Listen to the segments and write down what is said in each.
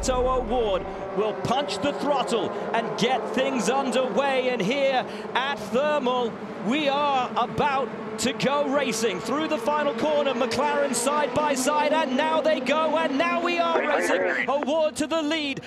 Pato O'Ward will punch the throttle and get things underway. And here at Thermal, we are about to go racing through the final corner. McLaren side by side, and now they go, and now we are racing. O'Ward to the lead.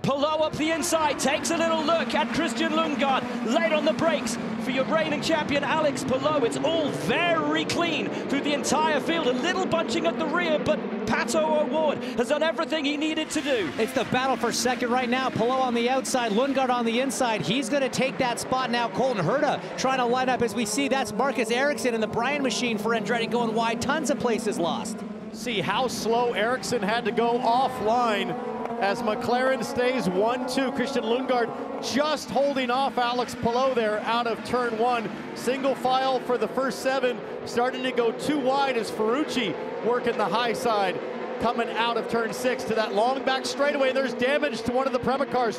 Palou up the inside, takes a little look at Christian Lundgaard, late on the brakes for your reigning champion Alex Palou. It's all very clean through the entire field, a little bunching at the rear, but Pato O'Ward has done everything he needed to do. It's the battle for second right now. Palou on the outside, Lundgaard on the inside. He's going to take that spot now. Colton Herta trying to line up as we see. That's Marcus Ericsson in the Bryan machine for Andretti going wide. Tons of places lost. See how slow Ericsson had to go offline as McLaren stays 1-2. Christian Lundgaard just holding off Alex Palou there out of turn one. Single file for the first 7, starting to go too wide as Ferrucci working the high side, coming out of turn 6 to that long back straightaway. There's damage to one of the Prema cars.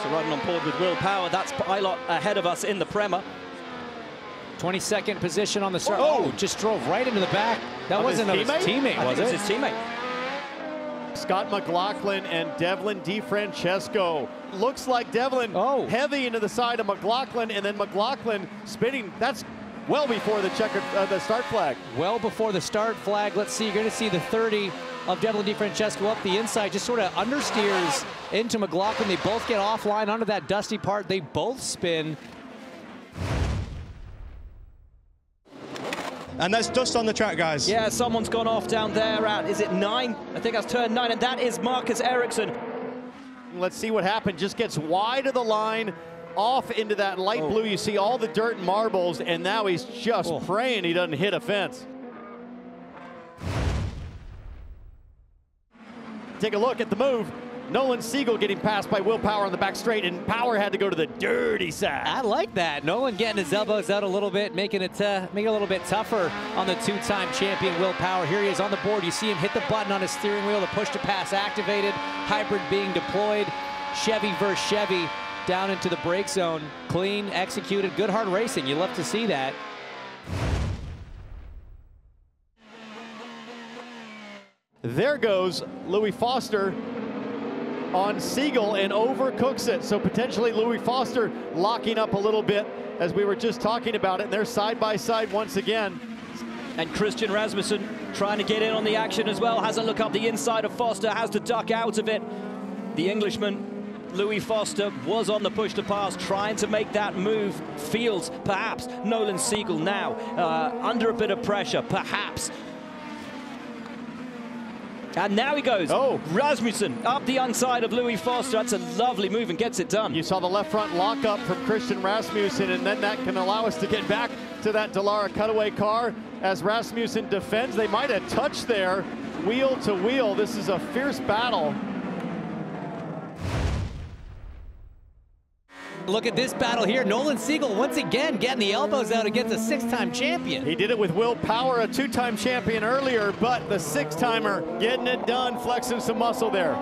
So riding on board with Will Power, that's Pilot ahead of us in the Prema. 22nd position on the start. Oh, just drove right into the back. That wasn't his teammate, was it? It was his teammate. Scott McLaughlin and Devlin DiFrancesco. Looks like Devlin heavy into the side of McLaughlin, and then McLaughlin spinning. That's well before the the start flag. Well before the start flag. Let's see, you're going to see the 30 of Devlin DiFrancesco up the inside, just sort of understeers into McLaughlin. They both get offline onto that dusty part. They both spin. And there's dust on the track, guys. Yeah, someone's gone off down there at, is it 9? I think that's turn 9, and that is Marcus Ericsson. Let's see what happened. Just gets wide of the line, off into that light blue. You see all the dirt and marbles, and now he's just praying he doesn't hit a fence. Take a look at the move. Nolan Siegel getting passed by Will Power on the back straight, and Power had to go to the dirty side. I like that. Nolan getting his elbows out a little bit, making it a little bit tougher on the two-time champion Will Power. Here he is on the board. You see him hit the button on his steering wheel. The push-to-pass activated. Hybrid being deployed. Chevy versus Chevy down into the brake zone. Clean, executed, good hard racing. You love to see that. There goes Louis Foster on Siegel and overcooks it. So potentially Louis Foster locking up a little bit as we were just talking about it. And they're side by side once again. And Christian Rasmussen trying to get in on the action as well. Has a look up the inside of Foster, has to duck out of it. The Englishman, Louis Foster, was on the push to pass, trying to make that move. Feels perhaps Nolan Siegel now under a bit of pressure, perhaps. And now he goes. Rasmussen up the inside of Louis Foster. That's a lovely move and gets it done. You saw the left front lock up from Christian Rasmussen, and then that can allow us to get back to that Dallara cutaway car as Rasmussen defends. They might have touched there, wheel to wheel. This is a fierce battle. Look at this battle here. Nolan Siegel once again getting the elbows out against a 6-time champion. He did it with Will Power, a 2-time champion earlier, but the 6-timer getting it done, flexing some muscle there.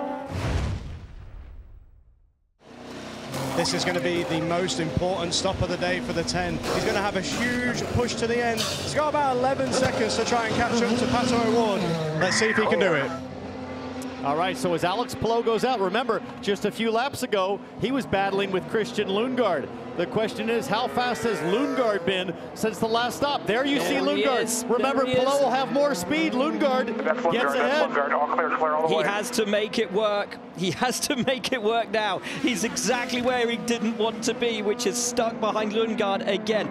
This is going to be the most important stop of the day for the 10. He's going to have a huge push to the end. He's got about 11 seconds to try and catch up to Pato O'Ward. Let's see if he can do it. All right, so as Alex Palou goes out, remember, just a few laps ago, he was battling with Christian Lundgaard. The question is, how fast has Lundgaard been since the last stop? There you see Lundgaard. Remember, Palou will have more speed. Lundgaard gets ahead. He has to make it work. He has to make it work now. He's exactly where he didn't want to be, which is stuck behind Lundgaard again.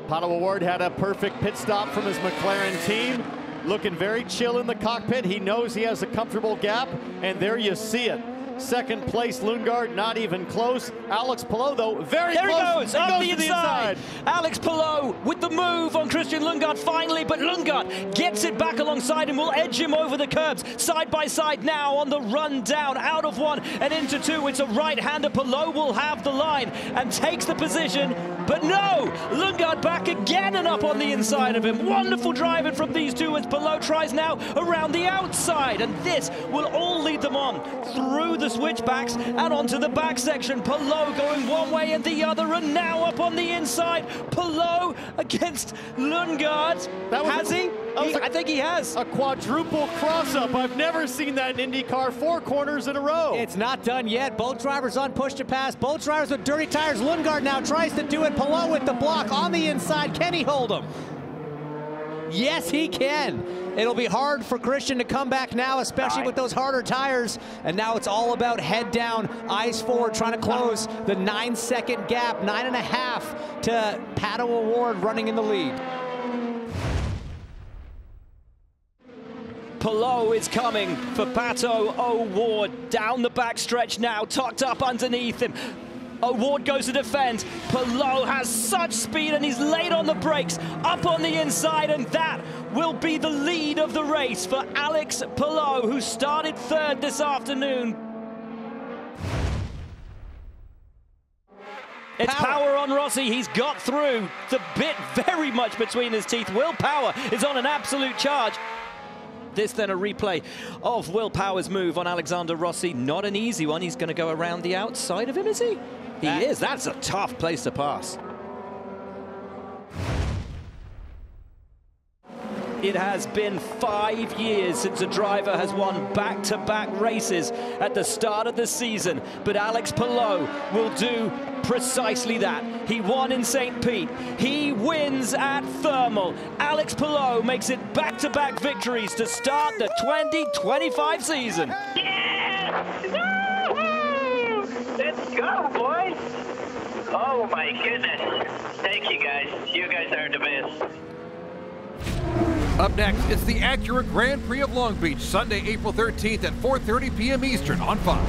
Pato O'Ward had a perfect pit stop from his McLaren team. Looking very chill in the cockpit. He knows he has a comfortable gap, and there you see it. Second place, Lundgaard, not even close. Alex Palou, though, very close. There he goes, up the inside. Alex Palou with the move on Christian Lundgaard finally, but Lundgaard gets it back alongside him, will edge him over the curbs. Side by side now on the run down, out of 1 and into 2. It's a right-hander. Palou will have the line and takes the position, but no! Lundgaard back again and up on the inside of him. Wonderful driving from these two as Palou tries now around the outside, and this will all lead them on through the switchbacks and onto the back section. Palou going one way and the other, and now up on the inside. Palou again. against Lundgaard. Has he? I think he has. A quadruple cross-up. I've never seen that in IndyCar, 4 corners in a row. It's not done yet. Both drivers on push to pass. Both drivers with dirty tires. Lundgaard now tries to do it. Palou with the block on the inside. Can he hold him? Yes, he can. It'll be hard for Christian to come back now, especially with those harder tires. And now it's all about head down, eyes forward, trying to close the 9-second gap, 9.5 to Pato O'Ward running in the lead. Palou is coming for Pato O'Ward down the backstretch now, tucked up underneath him. O'Ward goes to defend. Palou has such speed and he's late on the brakes, up on the inside, and that will be the lead of the race for Alex Palou, who started 3rd this afternoon. It's Power on Rossi. He's got through the bit very much between his teeth. Will Power is on an absolute charge. This then a replay of Will Power's move on Alexander Rossi. Not an easy one. He's going to go around the outside of him, is he? He is. That's a tough place to pass. It has been 5 years since a driver has won back-to-back races at the start of the season, but Alex Palou will do precisely that. He won in St. Pete. He wins at Thermal. Alex Palou makes it back-to-back victories to start the 2025 season. Yes! Let's go, boys! Oh my goodness. Thank you guys. You guys are the best. Up next, it's the Acura Grand Prix of Long Beach, Sunday, April 13th at 4:30 p.m. Eastern on Fox.